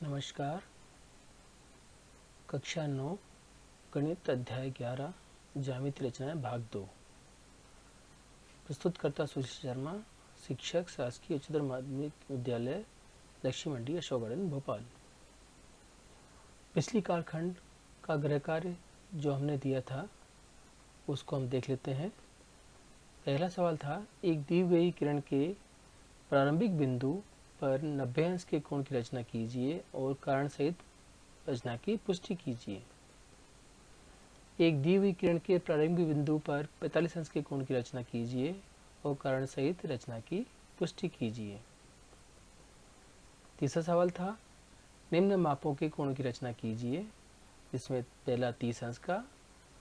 नमस्कार। कक्षा 9 गणित अध्याय 11 ज्यामिति रचनाएं भाग 2। प्रस्तुतकर्ता सुशील शर्मा, शिक्षक शासकीय उच्चतर माध्यमिक विद्यालय लक्ष्मी मंडी अशोक गार्डन भोपाल। पिछली कालखंड का गृह कार्य जो हमने दिया था उसको हम देख लेते हैं। पहला सवाल था, एक दी गई किरण के प्रारंभिक बिंदु पर 90 अंश के कोण की रचना कीजिए और कारण सहित रचना की पुष्टि कीजिए। एक दी हुई किरण के प्रारंभिक बिंदु पर 45 अंश के कोण की रचना कीजिए और कारण सहित रचना की पुष्टि कीजिए। तीसरा सवाल था, निम्न मापों के कोण की रचना कीजिए, जिसमें पहला 30 अंश का,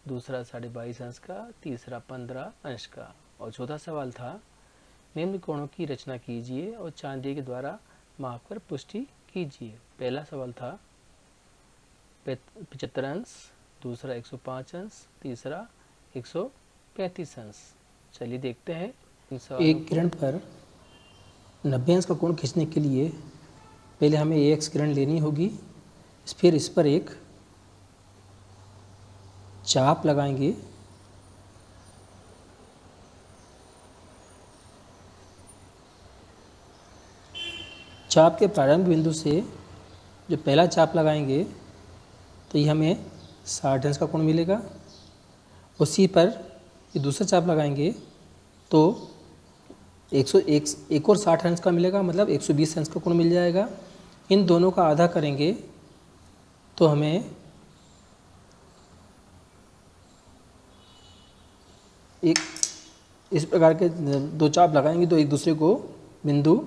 दूसरा 22.5 अंश का, तीसरा 15 अंश का। और चौथा सवाल था, निम्न कोणों की रचना कीजिए और चांदी के द्वारा माप कर पुष्टि कीजिए। पहला सवाल था 75 अंश, दूसरा 105 अंश, तीसरा 135 अंश। चलिए देखते हैं एक किरण पर 90 अंश का कोण खींचने के लिए पहले हमें एक किरण लेनी होगी, फिर इस पर एक चाप लगाएंगे। चाप के प्रारंभ बिंदु से जो पहला चाप लगाएंगे तो ये हमें 60 अंश का कोण मिलेगा। उसी पर ये दूसरा चाप लगाएंगे तो 101 एक और 60 अंश का मिलेगा, मतलब 120 अंश का कोण मिल जाएगा। इन दोनों का आधा करेंगे तो हमें एक इस प्रकार के दो चाप लगाएंगे तो एक दूसरे को बिंदु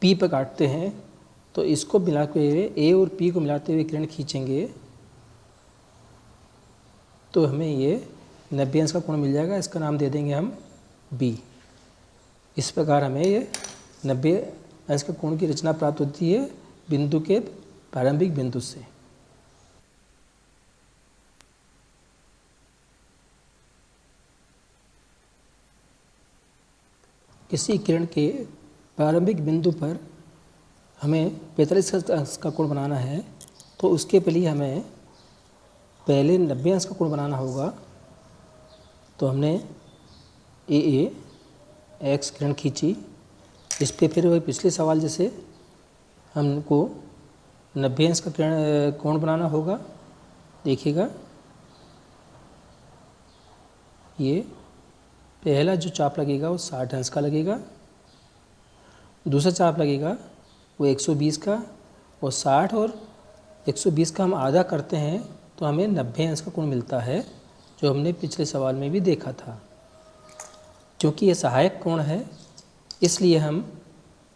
P पर काटते हैं। तो इसको मिलाते हुए A और P को मिलाते हुए किरण खींचेंगे तो हमें ये 90 अंश का कोण मिल जाएगा। इसका नाम दे देंगे हम B। इस प्रकार हमें ये 90 अंश के कोण की रचना प्राप्त होती है बिंदु के प्रारंभिक बिंदु से। किसी किरण के प्रारंभिक बिंदु पर हमें 45 अंश का कोण बनाना है तो उसके पहले हमें पहले 90 अंश का कोण बनाना होगा। तो हमने ए एक्स किरण खींची, इस पे फिर वही पिछले सवाल जैसे हमको 90 अंश का किरण कोण बनाना होगा। देखिएगा, ये पहला जो चाप लगेगा वो 60 अंश का लगेगा, दूसरा चाप लगेगा वो 120 का, और 60 और 120 का हम आधा करते हैं तो हमें 90 अंश का कोण मिलता है, जो हमने पिछले सवाल में भी देखा था। क्योंकि ये सहायक कोण है इसलिए हम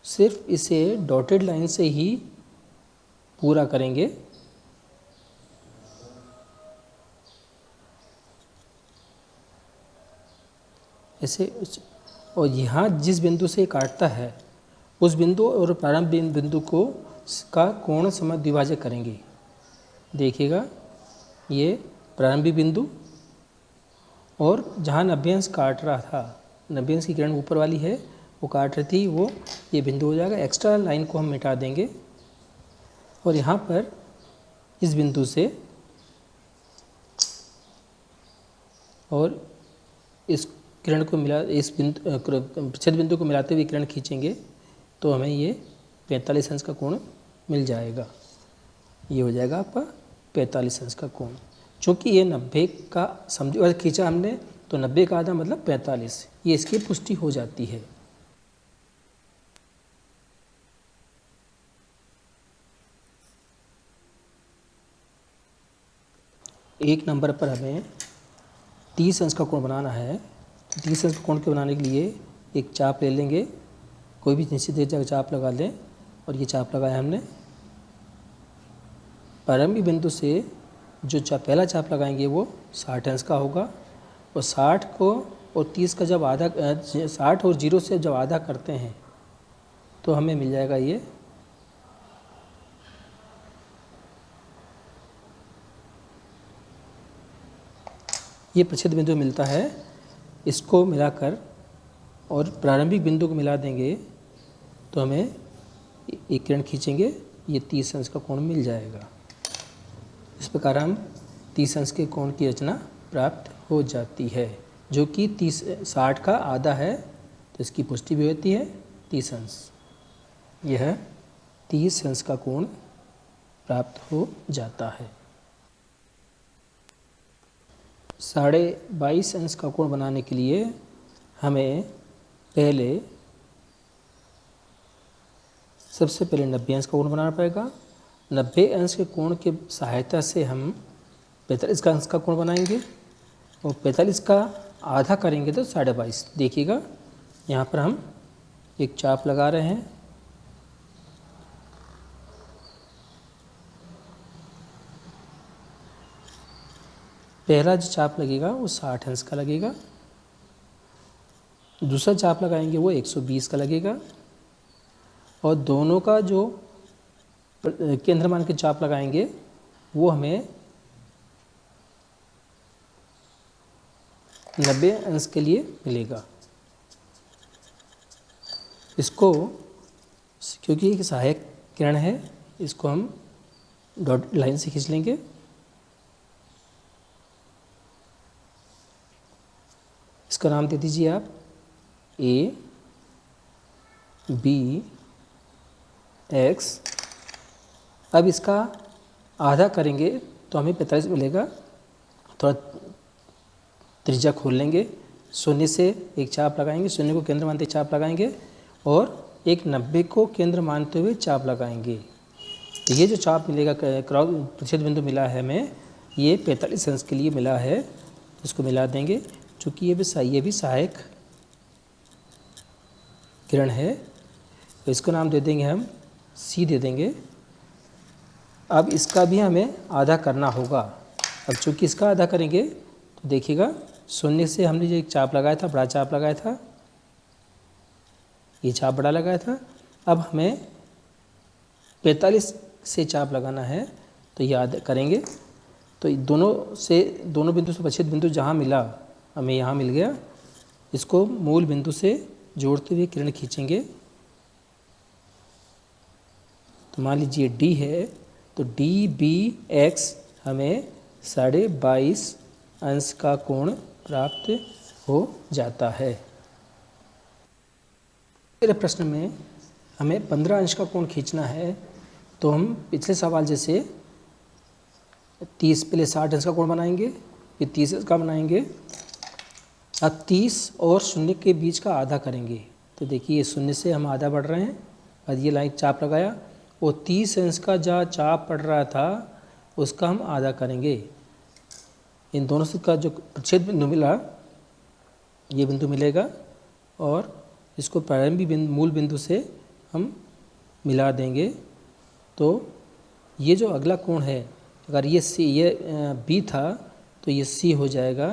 सिर्फ इसे डॉटेड लाइन से ही पूरा करेंगे। ऐसे, और यहाँ जिस बिंदु से काटता है उस बिंदु और प्रारंभ बिंदु को का कोण समद्विभाजक करेंगे। देखिएगा, ये प्रारंभिक बिंदु और जहाँ 90 अंश काट रहा था, 90 अंश की किरण ऊपर वाली है वो काट रही थी, वो ये बिंदु हो जाएगा। एक्स्ट्रा लाइन को हम मिटा देंगे और यहाँ पर इस बिंदु से और इस किरण को मिला, इस बिंदु छेद बिंदु को मिलाते हुए किरण खींचेंगे तो हमें ये 45 अंश का कोण मिल जाएगा। ये हो जाएगा आपका 45 अंश का कोण। चूँकि ये 90 का समद्विभाजक खींचा हमने तो 90 का आधा मतलब 45, ये इसकी पुष्टि हो जाती है। एक नंबर पर हमें 30 अंश का कोण बनाना है। तो 30 अंश का कोण के बनाने के लिए एक चाप ले लेंगे, कोई भी निश्चित जगह चाप लगा लें, और ये चाप लगाया हमने। प्रारंभिक बिंदु से जो पहला चाप लगाएंगे वो 60 अंश का होगा, और 60 को और 30 का जब आधा 60 और 0 से जब आधा करते हैं तो हमें मिल जाएगा ये प्रच्छेद बिंदु मिलता है। इसको मिलाकर और प्रारंभिक बिंदु को मिला देंगे तो हमें एक किरण खींचेंगे ये 30 अंश का कोण मिल जाएगा। इस प्रकार हम 30 अंश के कोण की रचना प्राप्त हो जाती है, जो कि 60 का आधा है, तो इसकी पुष्टि भी होती है 30 अंश। यह 30 अंश का कोण प्राप्त हो जाता है। 22.5 अंश का कोण बनाने के लिए हमें सबसे पहले 90 अंश का कोण बनाना पड़ेगा। 90 अंश के कोण के सहायता से हम 45 का अंश का कोण बनाएंगे, और 45 का आधा करेंगे तो 22.5। देखिएगा यहाँ पर हम एक चाप लगा रहे हैं। पहला जो चाप लगेगा वो 60 अंश का लगेगा, दूसरा चाप लगाएंगे वो 120 का लगेगा, और दोनों का जो केंद्र मान के चाप लगाएंगे वो हमें 90 अंश के लिए मिलेगा। इसको क्योंकि एक सहायक किरण है, इसको हम डॉट लाइन से खींच लेंगे। इसका नाम दे दीजिए आप A, B, X। अब इसका आधा करेंगे तो हमें 45 मिलेगा। थोड़ा त्रिज्या खोल लेंगे, शून्य से एक चाप लगाएंगे, शून्य को केंद्र मानते चाप लगाएंगे, और एक 90 को केंद्र मानते हुए चाप लगाएंगे। तो ये जो चाप मिलेगा, क्रॉस प्रतिच्छेद बिंदु मिला है हमें, ये 45 अंश के लिए मिला है। इसको मिला देंगे, चूँकि ये भी सहायक किरण है, तो इसको नाम दे देंगे हम C दे देंगे। अब इसका भी हमें आधा करना होगा। अब चूँकि इसका आधा करेंगे तो देखिएगा, शून्य से हमने जो एक चाप लगाया था, बड़ा चाप लगाया था, ये चाप बड़ा लगाया था। अब हमें 45 से चाप लगाना है, तो याद करेंगे तो दोनों बिंदु से प्रतिच्छेद बिंदु जहाँ मिला, हमें यहाँ मिल गया। इसको मूल बिंदु से जोड़ते हुए किरण खींचेंगे। तो मान लीजिए D है, तो DBX हमें 22.5 अंश का कोण प्राप्त हो जाता है। मेरे प्रश्न में हमें 15 अंश का कोण खींचना है, तो हम पिछले सवाल जैसे 30 पहले 60 अंश का कोण बनाएंगे, फिर 30 अंश का बनाएंगे। अब 30 और शून्य के बीच का आधा करेंगे। तो देखिए शून्य से हम आधा बढ़ रहे हैं, और ये लाइन चाप लगाया, और 30 अंश का जहाँ चाप पड़ रहा था उसका हम आधा करेंगे। इन दोनों से का जो प्रतिच्छेद बिंदु मिला, ये बिंदु मिलेगा, और इसको प्रारंभिक मूल बिंदु से हम मिला देंगे। तो ये जो अगला कोण है, अगर ये B था तो ये C हो जाएगा।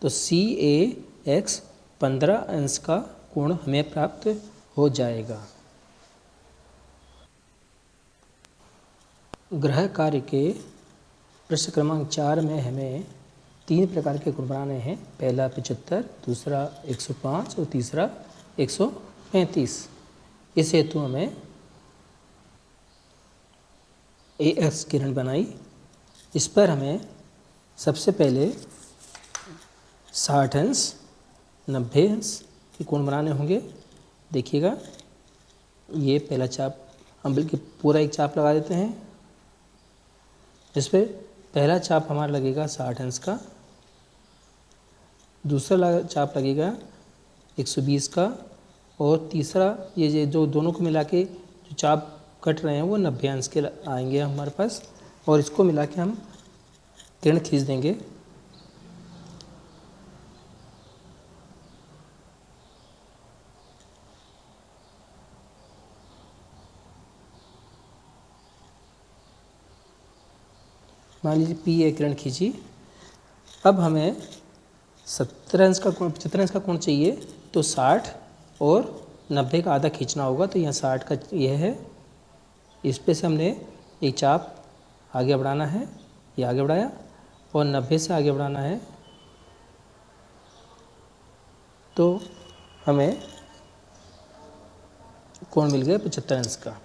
तो CAX 15 अंश का कोण हमें प्राप्त हो जाएगा। ग्रह कार्य के प्रश्न क्रमांक 4 में हमें 3 प्रकार के कोण बनाने हैं। पहला 75, दूसरा 105 और तीसरा 135। इस हेतु हमें AX किरण बनाई। इस पर हमें सबसे पहले 60 अंश 90 अंश के कोण बनाने होंगे। देखिएगा, ये पहला चाप हम बल्कि पूरा एक चाप लगा देते हैं। इस पर पहला चाप हमारा लगेगा 60 अंश का, दूसरा चाप लगेगा 120 का, और तीसरा ये जो दोनों को मिला के जो चाप कट रहे हैं वो 90 अंश के आएंगे हमारे पास, और इसको मिला के हम किरण खींच देंगे। मान लीजिए P किरण खींची। अब हमें 70 अंश का कोण 75 अंश का कोण चाहिए, तो 60 और 90 का आधा खींचना होगा। तो यहाँ 60 का यह है, इस पे से हमने एक चाप आगे बढ़ाना है, ये आगे बढ़ाया, और 90 से आगे बढ़ाना है, तो हमें कोण मिल गया 75 अंश का।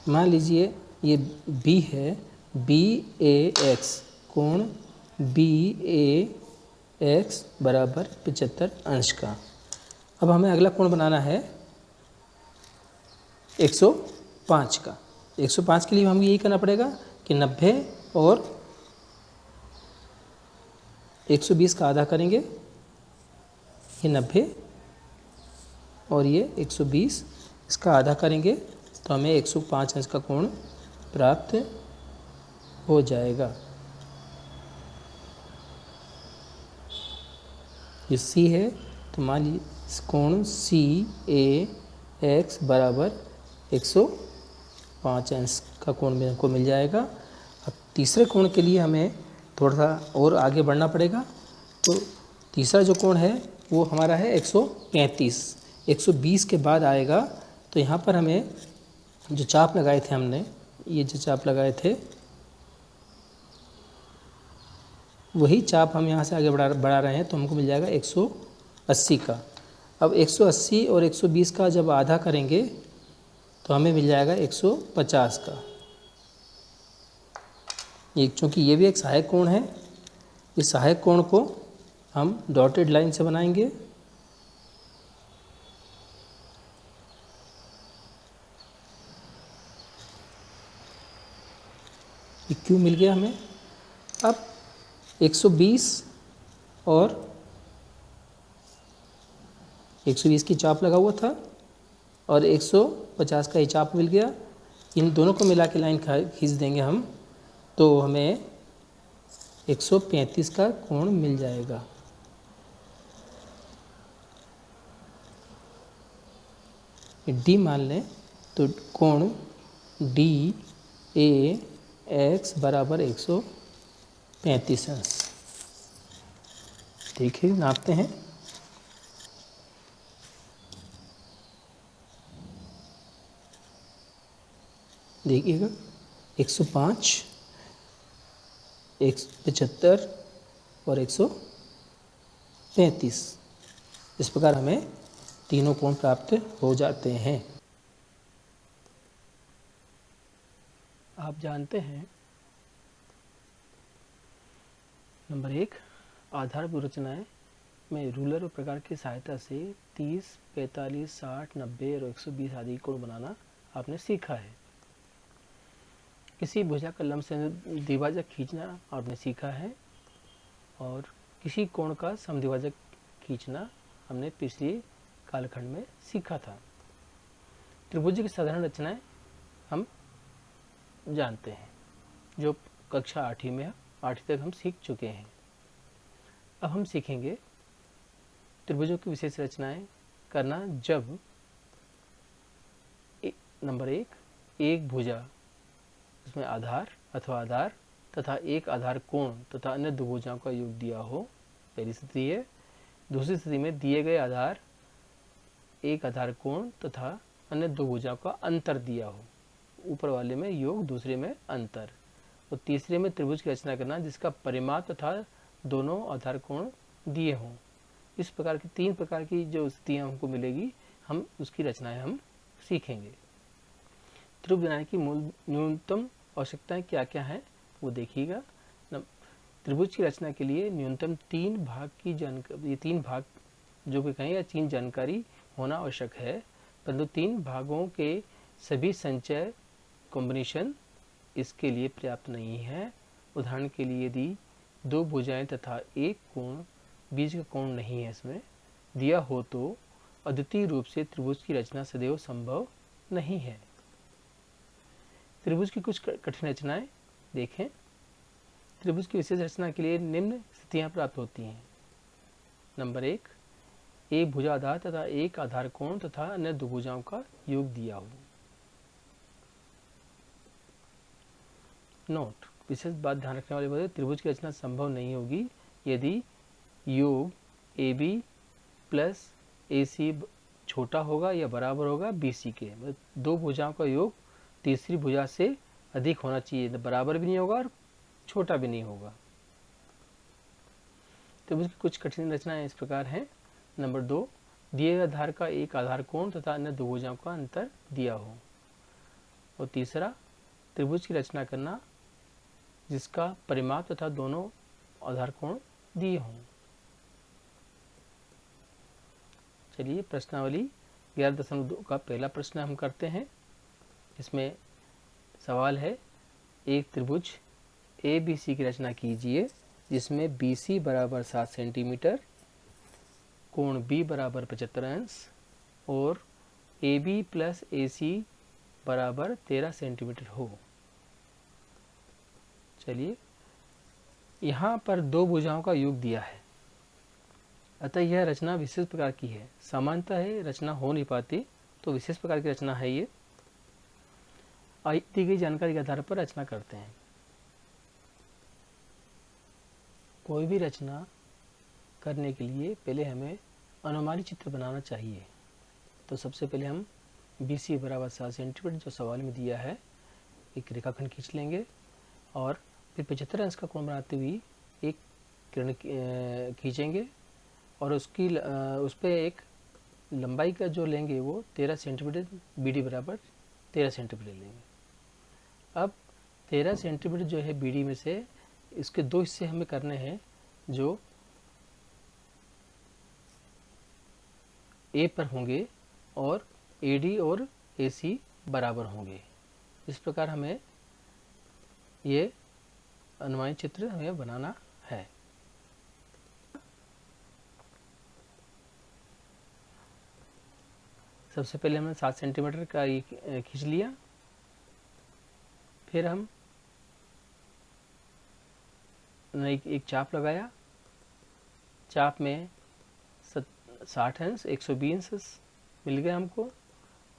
मान लीजिए ये बी है, बी ए एक्स, कोण बी ए एक्स बराबर 75 अंश का। अब हमें अगला कोण बनाना है 105 का। 105 के लिए हमें यही करना पड़ेगा कि 90 और 120 का आधा करेंगे, ये 90 और ये 120 इसका आधा करेंगे तो हमें 105 अंश का कोण प्राप्त हो जाएगा। ये सी है तो मान लीजिए कोण सी ए एक्स बराबर 105 अंश का कोण में हमको मिल जाएगा। अब तीसरे कोण के लिए हमें थोड़ा सा और आगे बढ़ना पड़ेगा। तो तीसरा जो कोण है वो हमारा है 135। 120 के बाद आएगा तो यहाँ पर हमें जो चाप लगाए थे हमने, ये जो चाप लगाए थे वही चाप हम यहाँ से आगे बढ़ा रहे हैं तो हमको मिल जाएगा 180 का। अब 180 और 120 का जब आधा करेंगे तो हमें मिल जाएगा 150 का। ये चूँकि ये भी एक सहायक कोण है, इस सहायक कोण को हम डॉटेड लाइन से बनाएंगे। ये क्यों मिल गया हमें। अब 120 और 120 की चाप लगा हुआ था और 150 का ये चाप मिल गया। इन दोनों को मिला के लाइन खींच देंगे हम तो हमें 135 का कोण मिल जाएगा। डी मान लें तो कोण डी ए एक्स बराबर 135 अंश। देखिए नापते हैं। देखिएगा 105, 175 और 135, इस प्रकार हमें तीनों कोण प्राप्त हो जाते हैं। आप जानते हैं नंबर 1, आधारभूत रचनाएं में रूलर और प्रकार की सहायता से 30, 45, 60, 90 और 120 आदि कोण बनाना आपने सीखा है। किसी भुजा का लंब से द्विभाजक खींचना आपने सीखा है और किसी कोण का समद्विभाजक खींचना हमने पिछले कालखंड में सीखा था। त्रिभुज की साधारण रचनाएं हम जानते हैं जो कक्षा 8वीं में 8वीं तक हम सीख चुके हैं। अब हम सीखेंगे त्रिभुजों की विशेष रचनाएं करना जब नंबर 1, एक भुजा उसमें आधार अथवा आधार तथा एक आधार कोण तथा अन्य दो भुजाओं का योग दिया हो, पहली स्थिति है। दूसरी स्थिति में दिए गए आधार, एक आधार कोण तथा अन्य दो भुजाओं का अंतर दिया हो, ऊपर वाले में योग दूसरे में अंतर। और तीसरे में त्रिभुज की रचना करना जिसका परिमाप तथा दोनों आधार कोण दिए हों। इस प्रकार की 3 प्रकार की जो स्थितियाँ हमको मिलेगी, हम उसकी रचनाएं हम सीखेंगे। त्रिभुज बनाने की मूल न्यूनतम आवश्यकताएं क्या क्या हैं वो देखिएगा। त्रिभुज की रचना के लिए न्यूनतम 3 भाग की जानकारी, ये 3 भाग जो भी कहें या 3 जानकारी होना आवश्यक है, परंतु 3 भागों के सभी संचय कॉम्बिनेशन इसके लिए पर्याप्त नहीं है। उदाहरण के लिए यदि 2 भुजाएं तथा एक कोण, बीच का कोण नहीं है इसमें दिया हो तो अद्वितीय रूप से त्रिभुज की रचना सदैव संभव नहीं है। त्रिभुज की कुछ कठिन रचनाएं देखें। त्रिभुज की विशेष रचना के लिए निम्न स्थितियां प्राप्त होती हैं। नंबर 1, एक भुजा आधार तथा एक आधार कोण तथा अन्य दो भुजाओं का योग दिया हो। नोट, विशेष बात ध्यान रखने वाली बात है, त्रिभुज की रचना संभव नहीं होगी यदि योग AB प्लस AC छोटा होगा या बराबर होगा BC के। मतलब दो भुजाओं का योग तीसरी भुजा से अधिक होना चाहिए, बराबर भी नहीं होगा और छोटा भी नहीं होगा। त्रिभुज की कुछ कठिन रचनाएं इस प्रकार हैं। नंबर 2, दिए गए आधार का एक आधार कोण तथा अन्य दो भुजाओं का अंतर दिया हो। और तीसरा त्रिभुज की रचना करना जिसका परिमाप तथा दोनों आधार कोण दिए हों। चलिए प्रश्नावली 11.2 का पहला प्रश्न हम करते हैं। इसमें सवाल है, एक त्रिभुज ABC की रचना कीजिए जिसमें BC बराबर 7 सेंटीमीटर, कोण B बराबर 75 अंश और AB प्लस AC बराबर 13 सेंटीमीटर हो। चलिए, यहाँ पर दो भुजाओं का योग दिया है, अतः यह रचना विशेष प्रकार की है। सामान्यतः रचना हो नहीं पाती, तो विशेष प्रकार की रचना है ये। दी गई जानकारी के आधार पर रचना करते हैं। कोई भी रचना करने के लिए पहले हमें अनुमानित चित्र बनाना चाहिए। तो सबसे पहले हम BC बराबर 7 सेंटीमीटर जो सवाल में दिया है, एक रेखाखंड खींच लेंगे और फिर 75 अंश का कोण बनाते हुए एक किरण खींचेंगे और उस पर एक लंबाई का जो लेंगे वो 13 सेंटीमीटर, BD बराबर 13 सेंटीमीटर लेंगे। अब 13 सेंटीमीटर जो है BD में से इसके दो हिस्से हमें करने हैं जो A पर होंगे और AD और AC बराबर होंगे। इस प्रकार हमें ये अनुमानित चित्र हमें बनाना है। सबसे पहले हमने 7 सेंटीमीटर का ये खींच लिया, फिर हम एक चाप लगाया, चाप में 60 अंश 120 अंश मिल गया हमको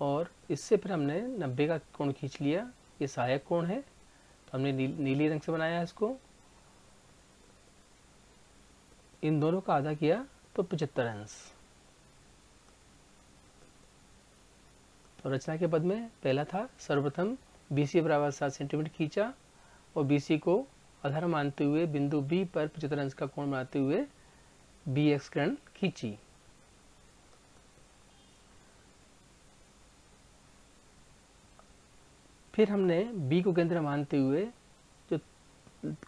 और इससे फिर हमने 90 का कोण खींच लिया। ये सहायक कोण है, तो हमने नीली रंग से बनाया इसको। इन दोनों का आधा किया तो 75 अंश। तो रचना के पद में पहला था, सर्वप्रथम BC बराबर 7 सेंटीमीटर खींचा और BC को आधार मानते हुए बिंदु B पर 75 अंश का कोण बनाते हुए BX किरण खींची। फिर हमने B को केंद्र मानते हुए जो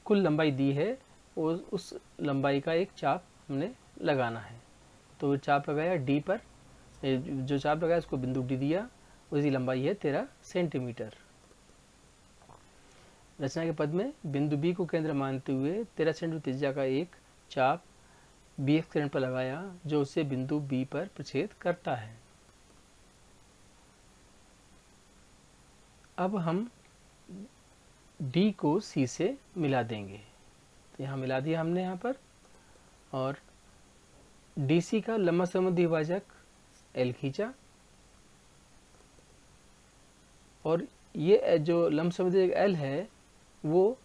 कुल लंबाई दी है उस लंबाई का एक चाप हमने लगाना है। तो चाप लगाया D पर, जो चाप लगाया उसको बिंदु D दिया, उसकी लंबाई है 13 सेंटीमीटर। रचना के पद में बिंदु B को केंद्र मानते हुए 13 सेंटीमीटर त्रिज्या का एक चाप BX किरण पर लगाया जो उसे बिंदु B पर प्रछेद करता है। अब हम D को C से मिला देंगे। तो यहाँ मिला दिया हमने यहाँ पर, और DC का लंबा समद्वि विभाजक L खींचा और ये जो लंब समद्वि L है वो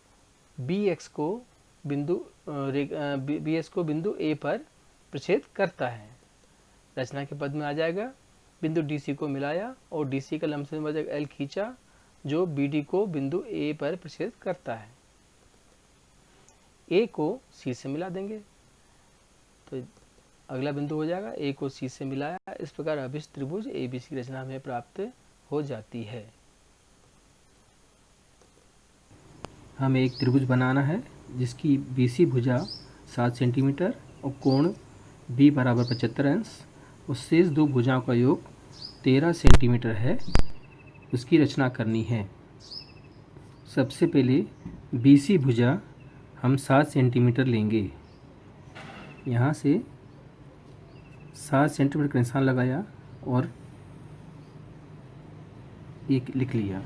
BX को बिंदु A पर प्रछेद करता है। रचना के पद में आ जाएगा, बिंदु DC को मिलाया और DC का लंब समद्वि विभाजक L खींचा जो BD को बिंदु A पर प्रछेद करता है। A को C से मिला देंगे तो अगला बिंदु हो जाएगा, A को C से मिलाया। इस प्रकार अभिष्ट त्रिभुज ABC की रचना हमें प्राप्त हो जाती है। हमें एक त्रिभुज बनाना है जिसकी BC भुजा 7 सेंटीमीटर और कोण B बराबर 75 अंश और शेष दो भुजाओं का योग 13 सेंटीमीटर है, उसकी रचना करनी है। सबसे पहले BC भुजा हम 7 सेंटीमीटर लेंगे। यहाँ से 7 सेंटीमीटर का निशान लगाया और एक लिख लिया।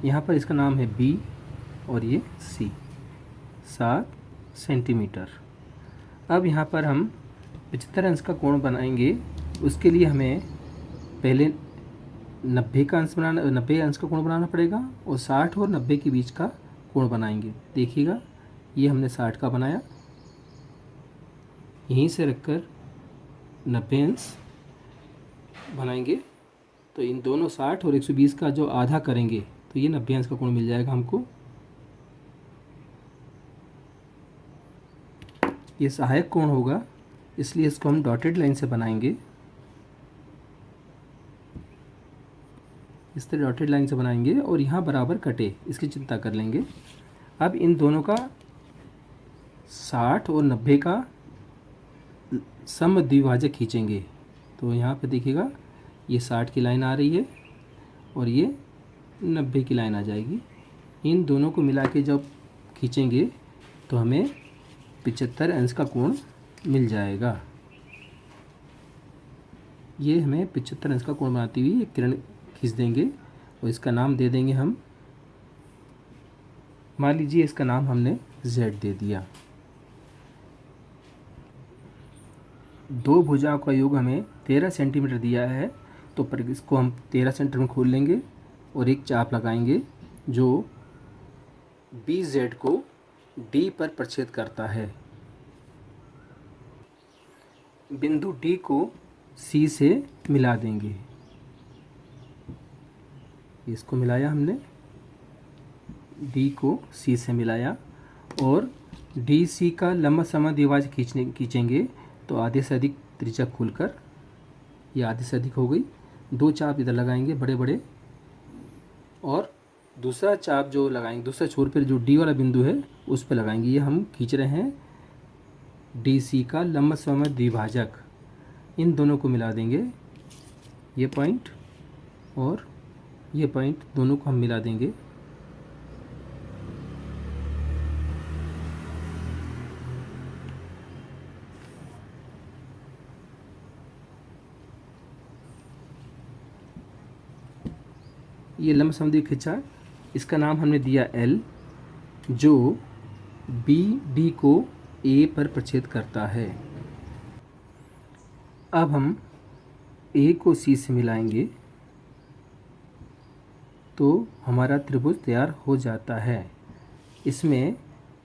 यहाँ पर इसका नाम है B और ये C, 7 सेंटीमीटर। अब यहाँ पर हम 75 अंश का कोण बनाएंगे। उसके लिए हमें पहले 90 अंश का कोण बनाना पड़ेगा और 60 और 90 के बीच का कोण बनाएंगे। देखिएगा, ये हमने 60 का बनाया, यहीं से रखकर 90 अंश बनाएंगे। तो इन दोनों 60 और 120 का जो आधा करेंगे तो ये 90 अंश का कोण मिल जाएगा हमको। ये सहायक कोण होगा, इसलिए इसको हम डॉटेड लाइन से बनाएंगे। इस तरह डॉटेड लाइन से बनाएंगे और यहाँ बराबर कटे, इसकी चिंता कर लेंगे। अब इन दोनों का 60 और 90 का समद्विभाजक खींचेंगे। तो यहाँ पे देखिएगा ये 60 की लाइन आ रही है और ये 90 की लाइन आ जाएगी। इन दोनों को मिला के जब खींचेंगे तो हमें 75 अंश का कोण मिल जाएगा। ये हमें 75 अंश का कोण बनाती हुई एक किरण खींच देंगे और इसका नाम दे देंगे हम, मान लीजिए इसका नाम हमने Z दे दिया। दो भुजाओं का योग हमें 13 सेंटीमीटर दिया है, तो पर इसको हम 13 सेंटीमीटर में खोल लेंगे और एक चाप लगाएंगे जो BZ को D पर प्रक्षेप करता है। बिंदु D को C से मिला देंगे। इसको मिलाया हमने, D को C से मिलाया और DC का लंबा समद्विभाजक खींचेंगे तो आधे से अधिक त्रिज्या खोलकर, ये आधे से अधिक हो गई। दो चाप इधर लगाएंगे बड़े बड़े और दूसरा चाप जो लगाएंगे दूसरा छोर पर जो D वाला बिंदु है उस पर लगाएंगे। ये हम खींच रहे हैं DC का लंबा समद्विभाजक। इन दोनों को मिला देंगे, ये पॉइंट और ये पॉइंट दोनों को हम मिला देंगे। ये लंब समद्विभाजक खींचा, इसका नाम हमने दिया L, जो BD को A पर प्रक्षेप करता है। अब हम A को C से मिलाएंगे तो हमारा त्रिभुज तैयार हो जाता है। इसमें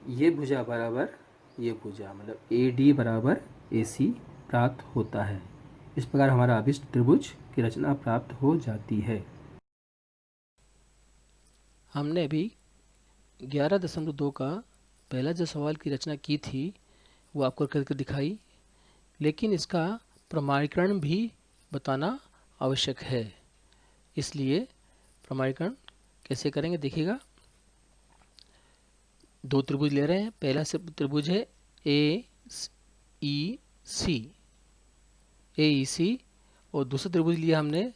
ये भुजा बराबर ये भुजा, मतलब AD बराबर AC प्राप्त होता है। इस प्रकार हमारा अभिष्ट त्रिभुज की रचना प्राप्त हो जाती है। हमने अभी 11.2 का पहला जो सवाल की रचना की थी वो आपको करके दिखाई, लेकिन इसका प्रमाणीकरण भी बताना आवश्यक है। इसलिए प्रमाणीकरण कैसे करेंगे देखिएगा। दो त्रिभुज ले रहे हैं। पहला से त्रिभुज है AEC और दूसरा त्रिभुज लिया हमने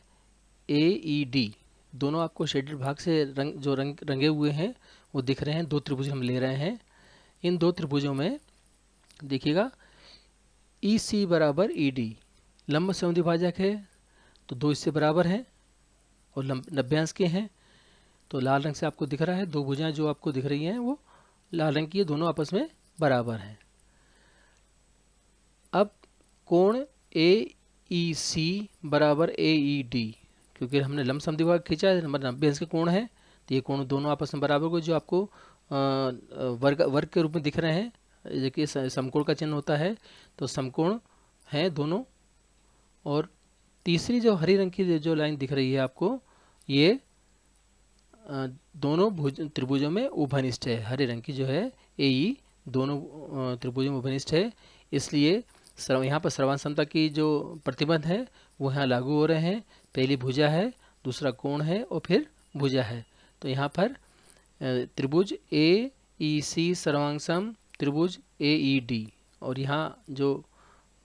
AED। दोनों आपको शेडेड भाग से रंगे हुए हैं वो दिख रहे हैं। दो त्रिभुज हम ले रहे हैं। इन दो त्रिभुजों में देखिएगा EC बराबर ED लंब समद्विभाजक है, तो दो इससे बराबर हैं और 90 अंश के हैं। तो लाल रंग से आपको दिख रहा है, दो भुजाएं जो आपको दिख रही हैं वो लाल रंग की है, दोनों आपस में बराबर हैं। अब कोण AEC बराबर AED, क्योंकि हमने लंब समद्विभाजक खींचा है, नंबर 90 अंश के कोण है, तो ये कोण दोनों आपस में बराबर को जो आपको वर्ग के रूप में दिख रहे हैं। देखिए समकोण का चिन्ह होता है, तो समकोण हैं दोनों। और तीसरी जो हरी रंग की जो लाइन दिख रही है आपको, ये दोनों त्रिभुजों में उभयनिष्ठ है। हरे रंग की जो है AE दोनों त्रिभुजों में उभयनिष्ठ है, इसलिए यहाँ पर सर्वांश समता की जो प्रतिबंध है वो यहाँ लागू हो रहे हैं। पहली भुजा है, दूसरा कोण है और फिर भुजा है। तो यहाँ पर त्रिभुज AEC सर्वांगसम त्रिभुज AED, और यहाँ जो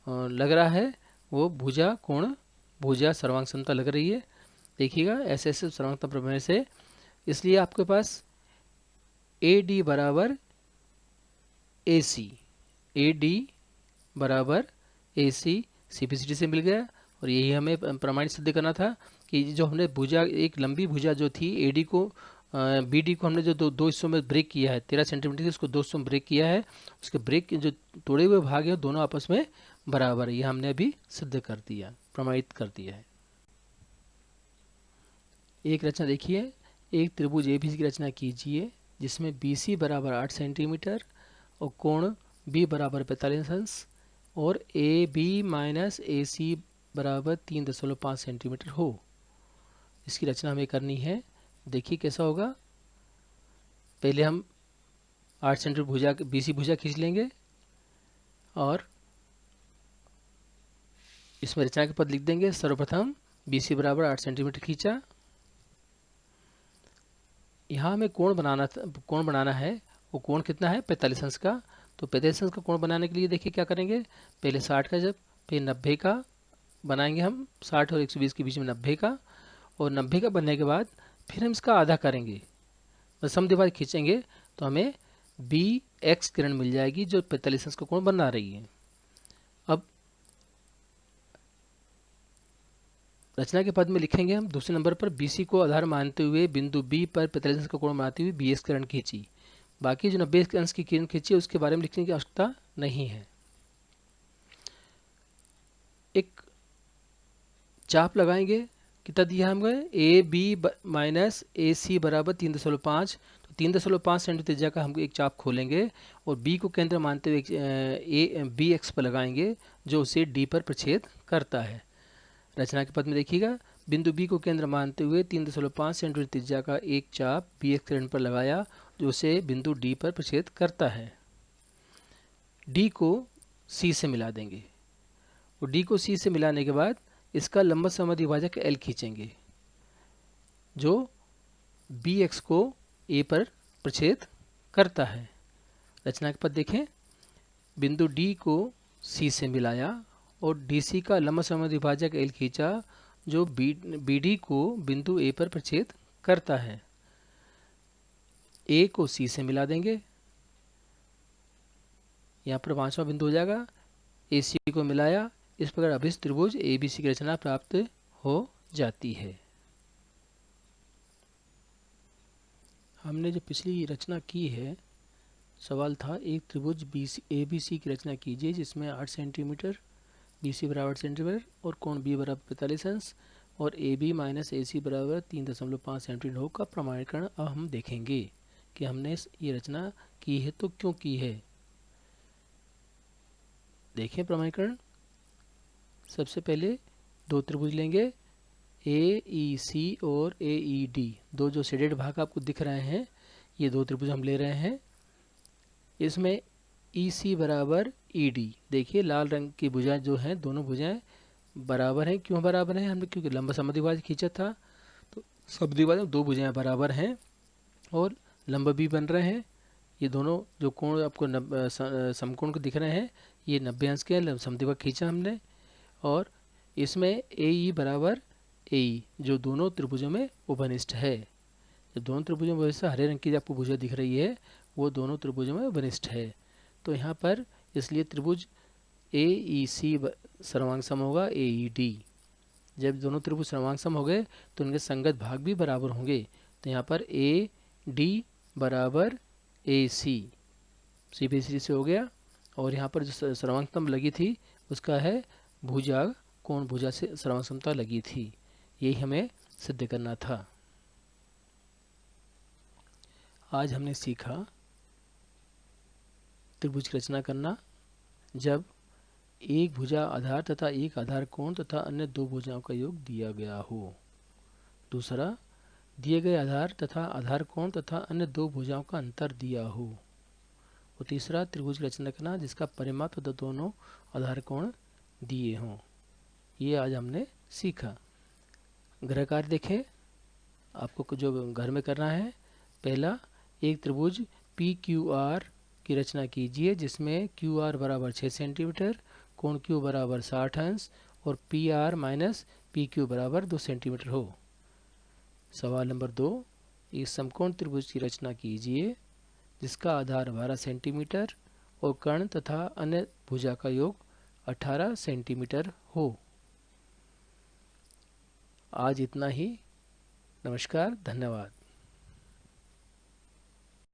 लग रहा है वो भुजा कोण भुजा सर्वांग समता लग रही है। देखिएगा ऐसे ऐसे सर्वांगता प्रमेय से, इसलिए आपके पास AD बराबर AC, AD बराबर AC CPCD से मिल गया। और यही हमें प्रमाणित सिद्ध करना था कि जो हमने भुजा, एक लंबी भुजा जो थी AD को BD को हमने जो दो हिस्सों में ब्रेक किया है, 13 सेंटीमीटर की, उसको 2 हिस्सों में ब्रेक किया है। उसके ब्रेक जो तोड़े हुए भाग है दोनों आपस में बराबर है। यह हमने अभी सिद्ध कर दिया, प्रमाणित कर दिया है। एक रचना देखिए, एक त्रिभुज ABC की रचना कीजिए जिसमें BC बराबर 8 सेंटीमीटर और कोण B बराबर 45 अंश और AB माइनस AC बराबर 3.5 सेंटीमीटर हो। इसकी रचना हमें करनी है। देखिए कैसा होगा। पहले हम 8 सेंटीमीटर भुजा BC भुजा खींच लेंगे और इसमें रचना के पद लिख देंगे। सर्वप्रथम BC बराबर 8 सेंटीमीटर खींचा, यहाँ हमें कोण बनाना है। वो कोण कितना है? 45 अंश का। तो 45 अंश का कोण बनाने के लिए देखिए क्या करेंगे, पहले 60 का, जब फिर 90 का बनाएंगे हम, 60 और 120 के बीच में 90 का, और 90 का बनने के बाद फिर हम इसका आधा करेंगे, बस समद्विभाजक खींचेंगे, तो हमें बी एक्स किरण मिल जाएगी जो 45 अंश का कोण बना रही है। अब रचना के पद में लिखेंगे हम दूसरे नंबर पर, BC को आधार मानते हुए बिंदु B पर 45 अंश का कोण बनाती हुई BX किरण खींची। बाकी जो 90 अंश की किरण खींची उसके बारे में लिखने की आवश्यकता नहीं है। एक चाप लगाएंगे, कितना दिया हमें, ए बी माइनस ए सी बराबर 3.5। तो 3.5 सेंटीमीटर त्रिज्या का हम एक चाप खोलेंगे और बी को केंद्र मानते हुए ए बी एक्स पर लगाएंगे जो उसे डी पर प्रछेद करता है। रचना के पद में देखिएगा, बिंदु बी को केंद्र मानते हुए 3.5 सेंटीमीटर त्रिज्या का एक चाप बी एक्स किरण पर लगाया जो उसे बिंदु डी पर प्रछेद करता है। डी को सी से मिला देंगे और डी को सी से मिलाने के बाद इसका लंबा समद्विभाजक एल खींचेंगे जो बी एक्स को ए पर प्रछेद करता है। रचना के पद देखें, बिंदु डी को सी से मिलाया और डीसी का लंबा समद्विभाजक एल खींचा जो बीडी को बिंदु ए पर प्रछेद करता है। ए को सी से मिला देंगे, यहाँ पर 5वां बिंदु हो जाएगा। ए सी को मिलाया, इस प्रकार अभिष्ट त्रिभुज ABC की रचना प्राप्त हो जाती है। हमने जो पिछली रचना की है, सवाल था एक त्रिभुज ABC की रचना कीजिए जिसमें 8 सेंटीमीटर, BC बराबर 8 सेंटीमीटर और कोण B बराबर 45 अंश और AB माइनस AC बराबर 3.5 सेंटीमीटर हो का प्रमाणीकरण अब हम देखेंगे कि हमने ये रचना की है तो क्यों की है। देखें प्रमाणीकरण। सबसे पहले दो त्रिभुज लेंगे, AEC और AED, दो जो शेडेड भाग आपको दिख रहे हैं, ये दो त्रिभुज हम ले रहे हैं। इसमें EC बराबर ED, देखिए लाल रंग की भुजाएं जो हैं दोनों भुजाएं बराबर हैं। क्यों बराबर हैं? हमने क्योंकि लंबा समद्विभाजक खींचा था तो समद्विभाजक दो भुजाएं बराबर हैं और लंब भी बन रहे हैं। ये दोनों जो कोण आपको समकोण को दिख रहे हैं ये 90 अंश के समद्विभाजक खींचा हमने। और इसमें AE बराबर AE जो दोनों त्रिभुजों में उपनिष्ठ है। जब दोनों त्रिभुजों में वैसे हरे रंग की आपको भुजा दिख रही है वो दोनों त्रिभुजों में उपनिष्ठ है। तो यहाँ पर इसलिए त्रिभुज AEC सर्वांग सम होगा AED। जब दोनों त्रिभुज सर्वांग सम हो गए तो उनके संगत भाग भी बराबर होंगे। तो यहाँ पर AD बराबर AC CBC से हो गया। और यहाँ पर जो सर्वांग सम लगी थी उसका है भुजा, कोण भुजा से सर्वांग समता लगी थी। यही हमें सिद्ध करना था। आज हमने सीखा त्रिभुज की रचना करना जब एक भुजा आधार तथा एक आधार कोण तथा अन्य दो भुजाओं का योग दिया गया हो। दूसरा, दिए गए आधार तथा आधार कोण तथा अन्य दो भुजाओं का अंतर दिया हो। और तीसरा, त्रिभुज की रचना करना जिसका परिमाप तथा दोनों आधार कोण दिए हों। ये आज हमने सीखा। गृह कार्य देखें, आपको जो घर में करना है, पहला एक त्रिभुज PQR की रचना कीजिए जिसमें QR बराबर 6 सेंटीमीटर, कोण Q बराबर 60 अंश और PR माइनस PQ बराबर 2 सेंटीमीटर हो। सवाल नंबर 2, एक समकोण त्रिभुज की रचना कीजिए जिसका आधार 12 सेंटीमीटर और कर्ण तथा अन्य भुजा का योग 18 सेंटीमीटर हो। आज इतना ही। नमस्कार, धन्यवाद।